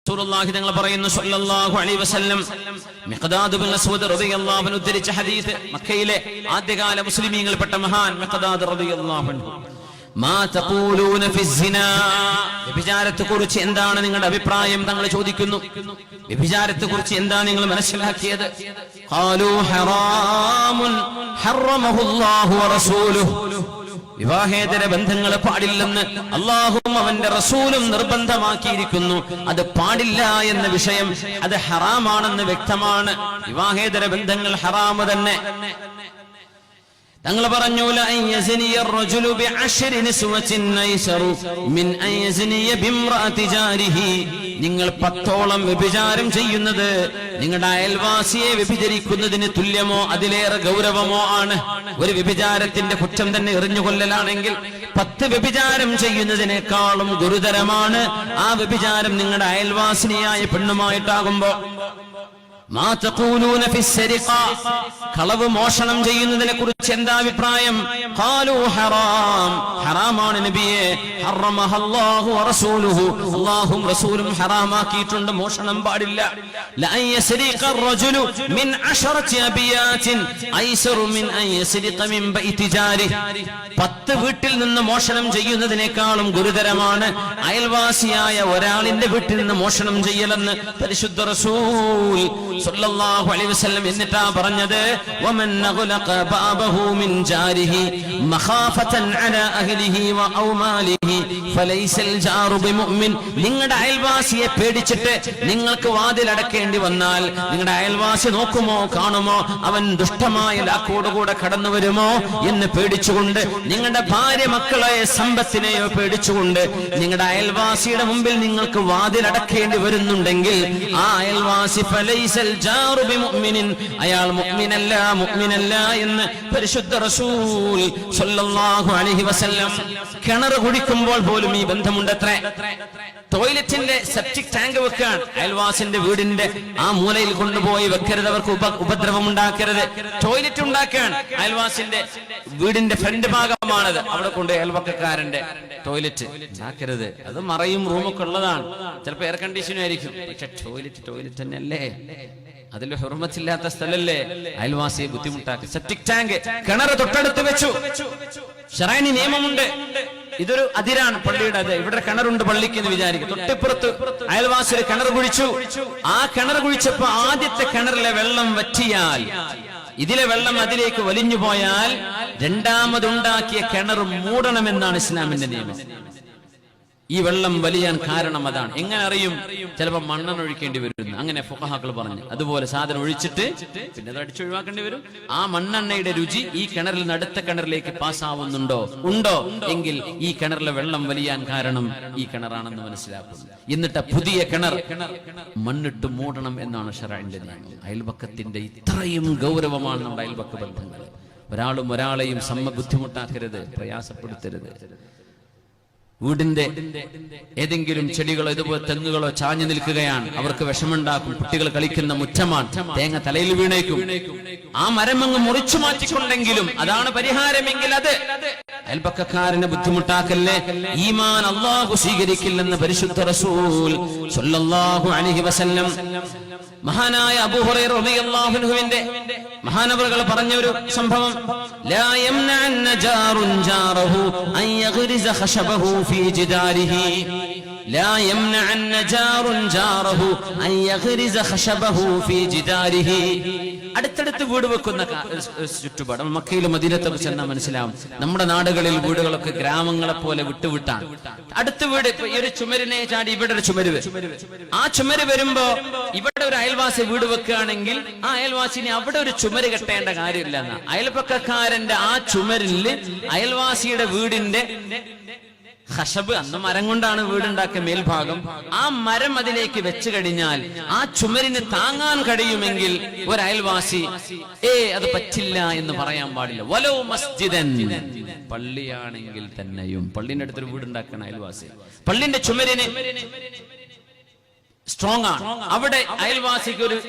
റസൂലുള്ളാഹി തങ്ങൾ പറയുന്നു സ്വല്ലല്ലാഹു അലൈഹി വസല്ലം മിഖ്ദാദ് ബിൻ അസ്വദ് റളിയല്ലാഹു അൻഹു ഉദ്ധരിച്ച ഹദീസ്, മക്കയിലെ ആദ്യകാല മുസ്ലിമീങ്ങളിൽപ്പെട്ട മഹാൻ മിഖ്ദാദ് റളിയല്ലാഹു അൻഹു, മാ തഖൂലൂന ഫിസ്സിനാ, വ്യഭിചാരത്തെക്കുറിച്ച് എന്താണ് നിങ്ങളുടെ അഭിപ്രായം? തങ്ങൾ ചോദിക്കുന്നു, വ്യഭിചാരത്തെക്കുറിച്ച് എന്താണ് നിങ്ങൾ മനസ്സിലാക്കിയത്? ഖാലൂ ഹറാമുൻ ഹറമഹുല്ലാഹു വറസൂലുഹു, വിവാഹേതര ബന്ധങ്ങൾ പാടില്ലെന്ന് അല്ലാഹുവും അവന്റെ റസൂലും നിർബന്ധമാക്കിയിരിക്കുന്നു. അത് പാടില്ല എന്ന വിഷയം, അത് ഹറാമാണെന്ന് വ്യക്തമാണ്. വിവാഹേതര ബന്ധങ്ങൾ ഹറാമ് തന്നെ. തങ്ങൾ പറഞ്ഞു, നിങ്ങൾ 10ഓളം വ്യഭിചാരം ചെയ്യുന്നത് നിങ്ങളുടെ അയൽവാസിയെ വ്യഭിചരിക്കുന്നതിന് തുല്യമോ അതിലേറെ ഗൗരവമോ ആണ്. ഒരു വ്യഭിചാരത്തിന്റെ കുറ്റം തന്നെ എറിഞ്ഞുകൊല്ലലാണെങ്കിൽ 10 വ്യഭിചാരം ചെയ്യുന്നതിനേക്കാളും ഗുരുതരമാണ് ആ വ്യഭിചാരം നിങ്ങളുടെ അയൽവാസിനിയായ പെണ്ണുമായിട്ടാകുമ്പോ. മാ തഖൂലൂന ഫിസ്സരിഖ, കളവ് മോഷണം ചെയ്യുന്നതിനെ കുറിച്ച് എന്താ അഭിപ്രായം? ഖാലൂ ഹറാം, ഹറാമാണ് നബിയെ. ഹറമഹല്ലാഹു വറസൂലുഹു, അല്ലാഹുവും റസൂലും ഹറാമാക്കിയിട്ടുണ്ട്, മോഷണം പാടില്ല. ലഅൻ യസ്രിഖ അർറജുലു മിൻ 10 അബിയാത്തിൻ ഐസറു മിൻ അൻ യസ്രിഖ മിൻ ബൈതി ജാരിഹി, 10 വീട്ടിൽ നിന്ന് മോഷണം ചെയ്യുന്നതിനേക്കാളും ഗുരുതരമാണ് അയൽവാസിയായ ഒരാളിന്റെ വീട്ടിൽ നിന്ന് മോഷണം ചെയ്യലെന്ന് പരിശുദ്ധ റസൂൽ സല്ലല്ലാഹു അലൈഹി വസല്ലം. എന്നിട്ടാ പറഞ്ഞത്, വമൻ അഗ്ലഖ ബാബഹു മിൻ ജാരിഹി മഖാഫതൻ അലാ അഹ്ലിഹി വ ഔമാലിഹി ഫലൈസൽ ജാറു ബിമുഅ്മിൻ, നിങ്ങളുടെ അയൽവാസിയെ പേടിച്ചിട്ട് നിങ്ങൾക്ക് വാതിലടക്കേണ്ടി വന്നാൽ നിങ്ങളുടെ അയൽവാസി നോക്കുമോ കാണുമോ അവൻ ദുഷ്ടമായ ലാക്കോടുകൂടെ കടന്നു വരുമോ എന്ന് പേടിച്ചുകൊണ്ട്, നിങ്ങളുടെ ഭാര്യ മക്കളെ സമ്പത്തിനെയോ പേടിച്ചുകൊണ്ട് നിങ്ങളുടെ അയൽവാസിയുടെ മുമ്പിൽ നിങ്ങൾക്ക് വാതിലടക്കേണ്ടി വരുന്നുണ്ടെങ്കിൽ ആ അയൽവാസി ഫലൈസൽ ജാറു ബിമുഅ്മിനിൻ, അയാൾ മുഅ്മിനല്ല എന്ന് പരിശുദ്ധ റസൂൽ സല്ലല്ലാഹു അലൈഹി വസല്ലം. കിണർ കുഴിക്കുമ്പോൾ പോലും ഈ ബന്ധമുണ്ടത്രേ. ടോയ്ലറ്റിന്റെ സെപ്റ്റിക് ടാങ്ക് വെക്കാൻ അയൽവാസിന്റെ വീടിന്റെ ആ മൂലയിൽ കൊണ്ടുപോയി വെക്കരുത്, അവർക്ക് ഉപദ്രവം ഉണ്ടാക്കരുത്. ടോയ്ലറ്റ് ഉണ്ടാക്കാൻ അയൽവാസിന്റെ വീടിന്റെ ഫ്രണ്ട് ഭാഗമാണത്, അവിടെ കൊണ്ട് അയൽവക്കക്കാരന്റെ ടോയ്ലറ്റ് ഉണ്ടാക്കരുത്. അത് മറയും റൂമൊക്കെ ഉള്ളതാണ്, ചിലപ്പോൾ എയർ കണ്ടീഷനും ആയിരിക്കും, പക്ഷെ ടോയ്ലറ്റ് തന്നെയല്ലേ, അതിൽ ഹുർമത്തില്ലാത്ത സ്ഥലല്ലേ, അയൽവാസിയെ ബുദ്ധിമുട്ടാക്കി. സെപ്റ്റിക് ടാങ്ക് കിണർ തൊട്ടടുത്ത് വെച്ചു, ശറഈ നിയമമുണ്ട്. ഇതൊരു അതിരാണ് പള്ളിയുടെ, അത് ഇവിടെ കിണറുണ്ട് പള്ളിക്ക് എന്ന് വിചാരിക്കും. തൊട്ടിപ്പുറത്ത് അയൽവാസിയിൽ കിണർ കുഴിച്ചു. ആ കിണർ കുഴിച്ചപ്പോ ആദ്യത്തെ കിണറിലെ വെള്ളം വറ്റിയാൽ, ഇതിലെ വെള്ളം അതിലേക്ക് വലിഞ്ഞു പോയാൽ രണ്ടാമതുണ്ടാക്കിയ കിണർ മൂടണമെന്നാണ് ഇസ്ലാമിന്റെ നിയമം. ഈ വെള്ളം വലിയാൻ കാരണം അതാണ്. എങ്ങനെ അറിയും? ചിലപ്പോൾ മണ്ണെണ്ണ ഒഴിക്കേണ്ടി വരും, അങ്ങനെ ഫുഖഹാക്കൾ പറഞ്ഞു. അതുപോലെ സാധനം ഒഴിച്ചിട്ട് പിന്നെ അത് അടിച്ചൊഴിവാക്കേണ്ടി വരും. ആ മണ്ണെണ്ണയുടെ രുചി ഈ കിണറിൽ നിന്ന് അടുത്ത കിണറിലേക്ക് പാസ്സാവുന്നുണ്ടോ, ഉണ്ടോ എങ്കിൽ ഈ കിണറിലെ വെള്ളം വലിയാൻ കാരണം ഈ കിണറാണെന്ന് മനസ്സിലാക്കുന്നു. എന്നിട്ട് പുതിയ കിണർ മണ്ണിട്ട് മൂടണം എന്നാണ് ശറഈന്റെ നിയമം. അയൽപക്കത്തിന്റെ ഇത്രയും ഗൗരവമാണ് നമ്മുടെ അയൽപക്ക ബന്ധങ്ങൾ. ഒരാളും ഒരാളെയും ബുദ്ധിമുട്ടാക്കരുത്, പ്രയാസപ്പെടുത്തരുത്. വീടിന്റെ ഏതെങ്കിലും ചെടികളോ ഇതുപോലെ തെങ്ങുകളോ ചാഞ്ഞു നിൽക്കുകയാണ്, അവർക്ക് വിഷമുണ്ടാക്കും. കുട്ടികൾ കളിക്കുന്ന മുറ്റമാണ്, തേങ്ങ തലയിൽ വീണേക്കും. ആ മരം അങ്ങ് മുറിച്ചു മാറ്റിക്കൊണ്ടെങ്കിലും അതാണ് പരിഹാരമെങ്കിൽ അത് അയൽപക്കക്കാരനെ ബുദ്ധിമുട്ടാക്കല്ലേ. ഈമാൻ അല്ലാഹു സ്വീകരിക്കില്ലെന്ന് പരിശുദ്ധ റസൂൽ സല്ലല്ലാഹു അലൈഹി വസല്ലം. മഹാനായ അബൂ ഹുറൈറ റളിയല്ലാഹു അൻഹുവിന്റെ മഹാനവറുകൾ പറഞ്ഞ ഒരു സംഭവം, ലാ യംനഅന്ന ജാറുൻ ജാറഹു അൻ യഗ്രിസ ഖശബഹു ഫീ ജിദാരിഹി, ലാ യംനഅന്ന ജാറുൻ ജാറഹു അൻ യഗ്രിസ ഖശബഹു ഫീ ജിദാരിഹി. അടുത്തടുത്ത് വീട് വെക്കുന്ന ചുറ്റുപാട് മക്കയിലും മദീനത്തൊക്കെ ചെന്നാൽ മനസ്സിലാവും. നമ്മുടെ നാടുകളിൽ വീടുകളൊക്കെ ഗ്രാമങ്ങളെ പോലെ വിട്ടുവിട്ടാണ്. അടുത്ത വീട് ഈ ഒരു ചുമരിനെ ചാടി ഇവിടെ ഒരു ചുമര് വരും. ആ ചുമര് വരുമ്പോ ഇവിടെ ഒരു അയൽവാസി വീട് വെക്കുകയാണെങ്കിൽ ആ അയൽവാസിനെ അവിടെ ഒരു ചുമര് കെട്ടേണ്ട കാര്യമില്ല എന്നാ. അയൽപക്കക്കാരന്റെ ആ ചുമരിൽ അയൽവാസിയുടെ വീടിന്റെ ഖശബ്, അന്ന് മരം കൊണ്ടാണ് വീടുണ്ടാക്കിയ മേൽഭാഗം, ആ മരം അതിലേക്ക് വെച്ചു കഴിഞ്ഞാൽ ആ ചുമരിന് താങ്ങാൻ കഴിയുമെങ്കിൽ ഒരു അയൽവാസി അത് പറ്റില്ല എന്ന് പറയാൻ പാടില്ല. വലോ മസ്ജിദൻ, പള്ളിയാണെങ്കിൽ തന്നെയും. പള്ളിന്റെ അടുത്തൊരു വീടുണ്ടാക്കുന്ന അയൽവാസി പള്ളിന്റെ ചുമരിന് സ്ട്രോങ് ആണ്, അവിടെ അയൽവാസിക്ക്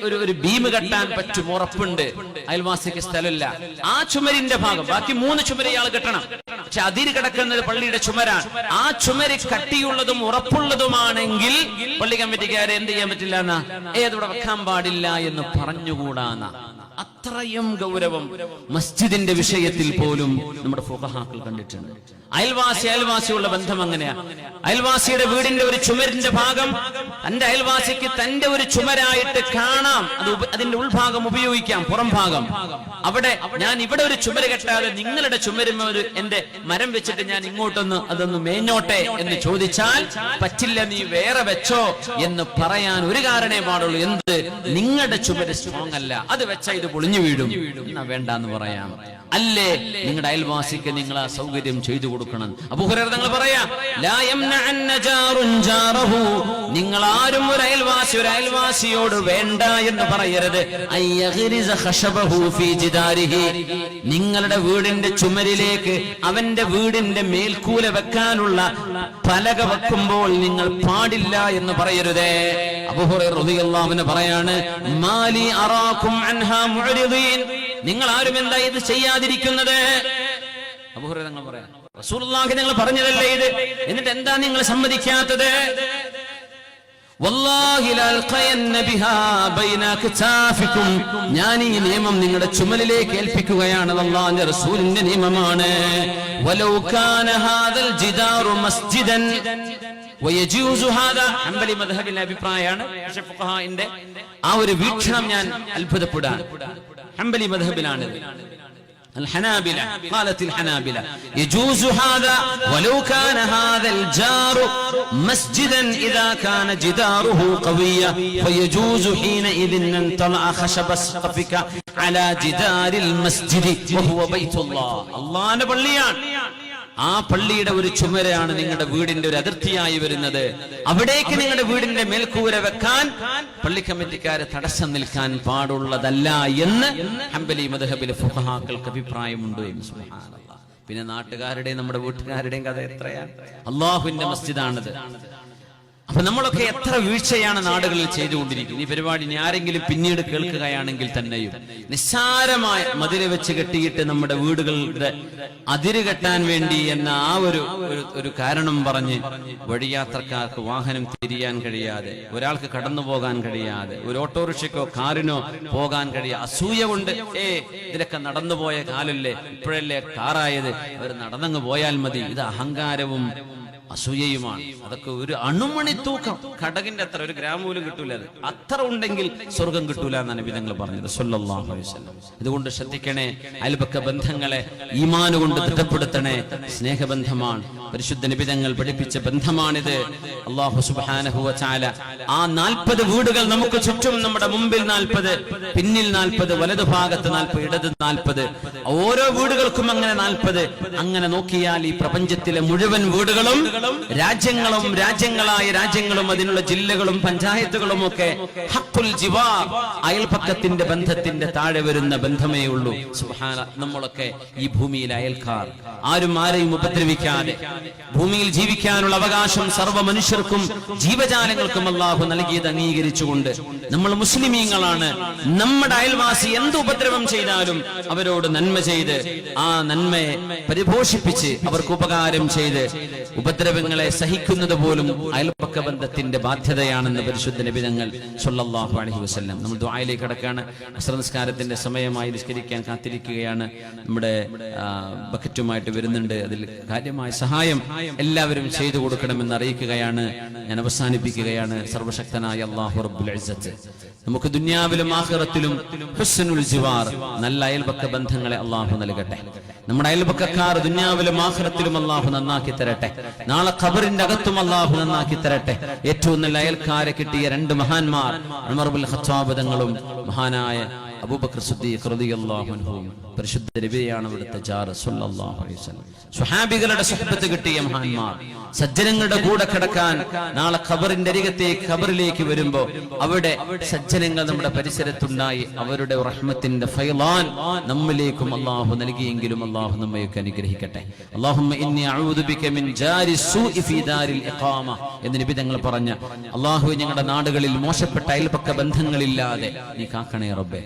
ഒരു ബീം കെട്ടാൻ പറ്റും, ഉറപ്പുണ്ട്. അയൽവാസിക്ക് സ്ഥലമില്ല, ആ ചുമരിന്റെ ഭാഗം, ബാക്കി 3 ചുമര് ഇയാൾ കെട്ടണം. പക്ഷെ അതിര് കിടക്കുന്നത് പള്ളിയുടെ ചുമരാണ്. ആ ചുമര് കട്ടിയുള്ളതും ഉറപ്പുള്ളതുമാണെങ്കിൽ പള്ളി കമ്മിറ്റിക്കാരെ എന്ത് ചെയ്യാൻ പറ്റില്ല എന്നാ, ഏതവിടെ വെക്കാൻ പാടില്ല എന്ന് പറഞ്ഞുകൂടാന്ന. അത്രയും ഗൗരവം മസ്ജിദിന്റെ വിഷയത്തിൽ പോലും നമ്മുടെ ഫുഖഹാക്കൾ കണ്ടിട്ടുണ്ട്. അയൽവാസിയുള്ള ബന്ധം അങ്ങനെയാ. അയൽവാസിയുടെ വീടിന്റെ ഒരു ചുമരിന്റെ ഭാഗം തന്റെ അയൽവാസിക്ക് തന്റെ ഒരു ചുമരായിട്ട് കാണാം. അതിന്റെ ഉൾഭാഗം ഉപയോഗിക്കാം, പുറം ഭാഗം. അവിടെ ഞാൻ ഇവിടെ ഒരു ചുമര് കെട്ടാതെ നിങ്ങളുടെ ചുമരുമ ഒരു എന്റെ മരം വെച്ചിട്ട് ഞാൻ അതൊന്ന് മേഞ്ഞോട്ടെ എന്ന് ചോദിച്ചാൽ പറ്റില്ല, നീ വേറെ വെച്ചോ എന്ന് പറയാൻ ഒരു കാരണേ പാടുള്ളൂ. എന്ത്? നിങ്ങളുടെ ചുമര് സ്ട്രോങ് അല്ല, അത് വെച്ചാൽ ഇത് പൊളിഞ്ഞു വീഴും, എന്നാ വേണ്ടെന്ന് പറയാം. അല്ലേ നിങ്ങളുടെ അയൽവാസിക്ക് നിങ്ങൾ ആ സൗകര്യം ചെയ്തു കൊടുക്കണം. അബൂ ഹുറൈറ തങ്ങൾ പറയാ, ലാ യംനഅന്ന ജാറുൻ ജാറഹു, നിങ്ങൾ ആരും ഒരു അയൽവാസിയോട് വേണ്ട എന്ന് പറയരുത്. അയ്യഗ്രിസ ഖശബഹു ഫീ ജിദാരിഹി, നിങ്ങളുടെ വീടിന്റെ ചുമരിലേക്ക് അവന്റെ വീടിന്റെ മേൽക്കൂല വെക്കാനുള്ള പലക വെക്കുമ്പോൾ നിങ്ങൾ പാടില്ല എന്ന് പറയരുതേ. അബൂ ഹുറൈറ റളിയല്ലാഹു അൻഹു പറയാണ്, മാലി അറാകും അൻഹാ മുഅ്രിദീൻ, നിങ്ങൾ ആരും എന്താ ഇത് ചെയ്യാതിരിക്കുന്നത്? അബൂ ഹുറൈറ തങ്ങൾ പറയാ, റസൂലുള്ളാഹി നിങ്ങൾ പറഞ്ഞതല്ലേ ഇത്, എന്നിട്ട് എന്താ നിങ്ങൾ സമ്മതിക്കാത്തത്? വല്ലാഹി ലൽഖയന്ന ബിഹാ ബൈന അക്താഫികും, ഞാൻ ഈ നിയമം നിങ്ങളുടെ ചുമലിലേക്ക് ഏൽപ്പിക്കുകയാണ്. അല്ലാഹുവിന്റെ റസൂലിന്റെ നിയമമാണ്. വലൗ കാന ഹാദൽ ജിദാറു മസ്ജിദൻ വയജൂസു ഹാദാ, ഹംബലി മദ്ഹബിന്റെ അഭിപ്രായമാണ്. പക്ഷേ ഫുഖഹാഇന്റെ ആ ഒരു വീക്ഷണം ഞാൻ അത്ഭുതപ്പെടാൻ. ഹംബലി മദ്ഹബിലാണ്. الحنابلة قالت الحنابلة يجوز هذا ولو كان هذا الجار مسجدا إذا كان جداره قويا فيجوز حينئذ أن تضع خشب سقفك على جدار المسجد وهو بيت الله. الله نبليان ആ പള്ളിയുടെ ഒരു ചുമരാണ് നിങ്ങളുടെ വീടിന്റെ ഒരു അതിർത്തിയായി വരുന്നത്. അവിടേക്ക് നിങ്ങളുടെ വീടിന്റെ മേൽക്കൂര വെക്കാൻ പള്ളി കമ്മിറ്റിക്കാരെ തടസ്സം നിൽക്കാൻ പാടുള്ളതല്ല എന്ന് ഹംബലി മദ്ഹബിലെ ഫുഖഹാക്കൾക്ക് അഭിപ്രായമുണ്ട്. സുബ്ഹാനല്ലാഹ്. പിന്നെ നാട്ടുകാരുടെയും നമ്മുടെ വീട്ടുകാരുടെയും കഥ എത്രയാണ്. അള്ളാഹുവിന്റെ മസ്ജിദാണത്. അപ്പൊ നമ്മളൊക്കെ എത്ര വീഴ്ചയാണ് നാടുകളിൽ ചെയ്തുകൊണ്ടിരിക്കുന്നത്. ഈ പരിപാടി ആരെങ്കിലും പിന്നീട് കേൾക്കുകയാണെങ്കിൽ തന്നെയും നിസ്സാരമായ മതില് വെച്ച് കെട്ടിയിട്ട് നമ്മുടെ വീടുകളുടെ അതിര് കെട്ടാൻ വേണ്ടി എന്ന ആ ഒരു കാരണം പറഞ്ഞ് വഴിയാത്രക്കാർക്ക് വാഹനം തിരിയാൻ കഴിയാതെ, ഒരാൾക്ക് കടന്നു പോകാൻ കഴിയാതെ, ഒരു ഓട്ടോറിക്ഷയ്ക്കോ കാറിനോ പോകാൻ കഴിയാതെ അസൂയ കൊണ്ട് ഇതിലൊക്കെ നടന്നുപോയ കാലല്ലേ, ഇപ്പോഴല്ലേ കാറായത്, അവർ നടന്നങ്ങ് പോയാൽ മതി. ഇത് അഹങ്കാരവും അസൂയയുമാണ്. അതൊക്കെ ഒരു അണുമണി തൂക്കം, കടകിന്റെ അത്ര, ഒരു ഗ്രാം പോലും കിട്ടൂല. അത് അത്ര ഉണ്ടെങ്കിൽ സ്വർഗം കിട്ടൂല എന്നാണ് നബി തങ്ങൾ പറഞ്ഞത് സ്വല്ലല്ലാഹു അലൈഹി വസല്ലം. ഇതുകൊണ്ട് ശ്രദ്ധിക്കണേ, അയൽപക്ക ബന്ധങ്ങളെ ഈമാൻ കൊണ്ട് ദൃഢപ്പെടുത്തണേ. സ്നേഹബന്ധമാണ്, പരിശുദ്ധ നബി തങ്ങൾ പഠിപ്പിച്ച ബന്ധമാണിത്. അല്ലാഹു സുബ്ഹാനഹു വ തആല ആ 40 വീടുകൾ നമുക്ക് ചുറ്റും, നമ്മുടെ മുമ്പിൽ 40, പിന്നിൽ 40, വലതുഭാഗത്ത് 40, ഇടത് 40, ഓരോ വീടുകൾക്കും അങ്ങനെ 40. അങ്ങനെ നോക്കിയാൽ ഈ പ്രപഞ്ചത്തിലെ മുഴുവൻ വീടുകളും രാജ്യങ്ങളായ രാജ്യങ്ങളും അതിനുള്ള ജില്ലകളും പഞ്ചായത്തുകളും ഒക്കെ ഹഖുൽ ജിവാർ, അയൽപക്കത്തിന്റെ ബന്ധത്തിന്റെ താഴെ വരുന്ന ബന്ധമേ ഉള്ളൂ. സുബ്ഹാനല്ലാഹ്. നമ്മളൊക്കെ ഈ ഭൂമിയിലെ അയൽക്കാർ, ആരും ആരെയും ഉപദ്രവിക്കാതെ ഭൂമിയിൽ ജീവിക്കാനുള്ള അവകാശം സർവ്വ മനുഷ്യർക്കും ജീവജാലങ്ങൾക്കും അല്ലാഹു നൽകിയത് അംഗീകരിച്ചുകൊണ്ട് നമ്മൾ മുസ്ലിമീങ്ങളാണ്. നമ്മുടെ അയൽവാസി എന്ത് ഉപദ്രവം ചെയ്താലും അവരോട് നന്മ ചെയ്ത് ആ നന്മയെ പരിപോഷിപ്പിച്ച് അവർക്ക് ഉപകാരം ചെയ്ത് ഉപദ്രവങ്ങളെ സഹിക്കുന്നത് പോലും അയൽപക്ക ബന്ധത്തിന്റെ ബാധ്യതയാണെന്ന് പരിശുദ്ധ നബി തങ്ങൾ സ്വല്ലല്ലാഹു അലൈഹി വസല്ലം. നമ്മൾ ദുആയിലേക്ക് കടക്കാണ്. അസ്ർ നിസ്കാരത്തിന്റെ സമയമായി നിസ്കരിക്കാൻ കാത്തിരിക്കുകയാണ്. നമ്മുടെ ബക്കറ്റുമായിട്ട് വരുന്നുണ്ട്. അതിൽ കാര്യമായ സഹായം എല്ലാവരും ചെയ്തു കൊടുക്കണമെന്ന് അറിയിക്കുകയാണ്. ഞാൻ അവസാനിപ്പിക്കുകയാണ്. സർവശക്തനായ അല്ലാഹു റബ്ബുൽ ഇസ്സത്ത് നമുക്ക് ദുനിയാവിലും ആഖിറത്തിലും ഹുസ്നുൽ ജിവാർ, നല്ല അയൽപക്ക ബന്ധങ്ങളെ അല്ലാഹു നൽകട്ടെ. നമ്മുടെ അയൽപക്കക്കാർ ദുനിയാവിലും ആഖിറത്തിലും അല്ലാഹു നന്നാക്കി തരട്ടെ. നാളെ ഖബറിന്റെ അകത്തും അല്ലാഹു നന്നാക്കി തരട്ടെ. ഏറ്റവും നല്ല അയൽക്കാരെ കിട്ടിയ 2 മഹാന്മാർ, ഉമർ ഇബ്നുൽ ഖത്താബ് തങ്ങളും മഹാനായ അബൂബക്കർ സിദ്ദീഖ് റളിയല്ലാഹു അൻഹു. പരിശുദ്ധ നബിയാണ് അവിടുത്തെ ജാർ സ്വല്ലല്ലാഹു അലൈഹി വസല്ലം. സ്വഹാബികളുടെ സുഹബത്ത് കിട്ടിയ മഹാന്മാർ, സജ്ജനങ്ങളുടെ കൂടെ കിടക്കാൻ നാളെ ഖബറിന്റെ അരികത്തേക്ക്, ഖബറിലേക്ക് വരുമ്പോ അവിടെ സജ്ജനങ്ങൾ നമ്മുടെ പരിസരത്തുണ്ടായി അവരുടെ റഹ്മത്തിന്റെ ഫൈളാൻ നമ്മിലേക്കും അല്ലാഹു നൽകിയെങ്കിലും അല്ലാഹു നമ്മയൊക്കെ അനുഗ്രഹിക്കട്ടെ. അല്ലാഹുമ്മ ഇന്നി അഊദു ബിക മിൻ ജാരി സൂഇ ഫീ ദാരിൽ ഇഖാമ എന്ന് നബി തങ്ങൾ പറഞ്ഞ അല്ലാഹു ഞങ്ങളുടെ നാടുകളിൽ മോശപ്പെട്ട അയൽപക്ക ബന്ധങ്ങളില്ലാതെ നീ കാക്കണേ റബ്ബേ.